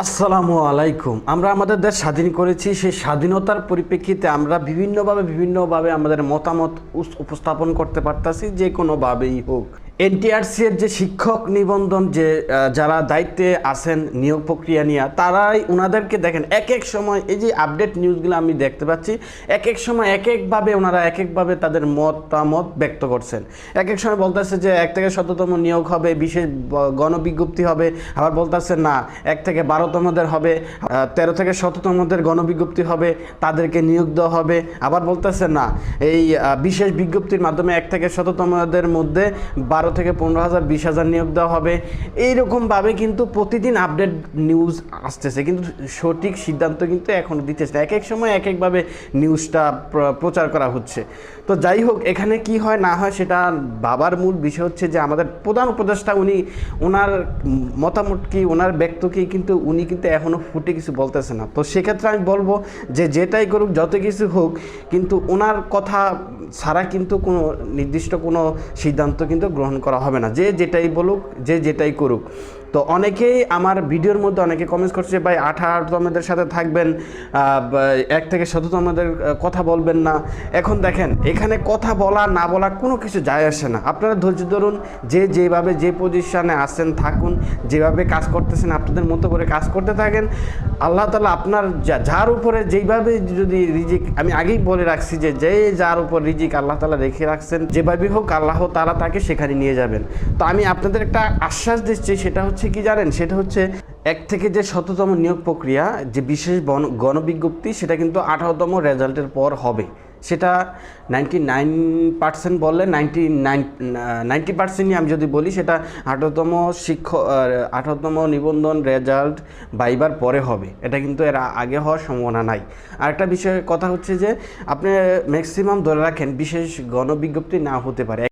আসসালামু আলাইকুম। আমরা আমাদের দেশ স্বাধীন করেছি। সেই স্বাধীনতার পরিপ্রেক্ষিতে আমরা বিভিন্নভাবে আমাদের মতামত উপস্থাপন করতে পারতাছি, যে কোনোভাবেই হোক। এনটিআরসি এর যে শিক্ষক নিবন্ধন, যে যারা দায়িত্বে আছেন নিয়োগ প্রক্রিয়া নিয়ে, তারাই ওনাদেরকে দেখেন এক এক সময় এই যে আপডেট নিউজগুলো আমি দেখতে পাচ্ছি, এক এক সময় ওনারা এক একভাবে তাদের মতামত ব্যক্ত করছেন। এক এক সময় বলতেছে যে 1 থেকে 17তম নিয়োগ হবে, বিশেষ গণবিজ্ঞপ্তি হবে। আবার বলতেছে না, 1 থেকে 12তমদের হবে, 13 থেকে 17তমদের গণবিজ্ঞপ্তি হবে, তাদেরকে নিয়োগ দেওয়া হবে। আবার বলতেছে না, এই বিশেষ বিজ্ঞপ্তির মাধ্যমে 1 থেকে 17তমদের মধ্যে 12 থেকে 15,000 20,000 নিয়োগ দেওয়া হবে। এইরকমভাবে কিন্তু প্রতিদিন আপডেট নিউজ আসতেছে, কিন্তু সঠিক সিদ্ধান্ত কিন্তু এখনও দিতেছে না। এক এক সময় এক একভাবে নিউজটা প্রচার করা হচ্ছে। তো যাই হোক, এখানে কি হয় না হয় সেটা ভাবার মূল বিষয় হচ্ছে যে আমাদের প্রধান উপদেষ্টা ওনার মতামত কি, ওনার ব্যক্ত কি, কিন্তু উনি কিন্তু এখনও ফুটে কিছু বলতেছে না। তো সেক্ষেত্রে আমি বলবো যে যেটাই করুক, যত কিছু হোক, কিন্তু ওনার কথা ছাড়া কিন্তু কোনো নির্দিষ্ট কোনো সিদ্ধান্ত কিন্তু গ্রহণ করা হবে না। যে যেটাই বলুক, যে যেটাই করুক। তো অনেকেই আমার ভিডিওর মধ্যে অনেকে কমেন্টস করছে, ভাই 18তমদের সাথে থাকবেন, 1 থেকে 17তমদের কথা বলবেন না। এখন দেখেন, এখানে কথা বলা না বলা কোনো কিছু যায় আসে না। আপনারা ধৈর্য ধরুন, যে যেভাবে যে পজিশনে আছেন থাকুন, যেভাবে কাজ করতেছেন আপনাদের মতো করে কাজ করতে থাকেন। আল্লাহ তাআলা আপনার যার উপরে যেইভাবে যদি রিজিক, আমি আগেই বলে রাখছি যে যার উপর রিজিক আল্লাহ তাআলা রেখে রাখছেন, যেভাবে হোক আল্লাহ তাআলা তাকে সেখানে নিয়ে যাবেন। তো আমি আপনাদের একটা আশ্বাস দিচ্ছি, সেটা হচ্ছে কি জানেন, সেটা হচ্ছে 1 থেকে যে 17তম নিয়োগ প্রক্রিয়া, যে বিশেষ গণবিজ্ঞপ্তি, সেটা কিন্তু 18তম রেজাল্টের পর হবে। সেটা 99% বললে 90%ই আমি যদি বলি, সেটা 18তম নিবন্ধন রেজাল্ট ভাইবার পরে হবে। এটা কিন্তু এর আগে হওয়ার সম্ভাবনা নাই। আরেকটা বিষয় কথা হচ্ছে যে আপনি ম্যাক্সিমাম ধরে রাখেন বিশেষ গণবিজ্ঞপ্তি না হতে পারে।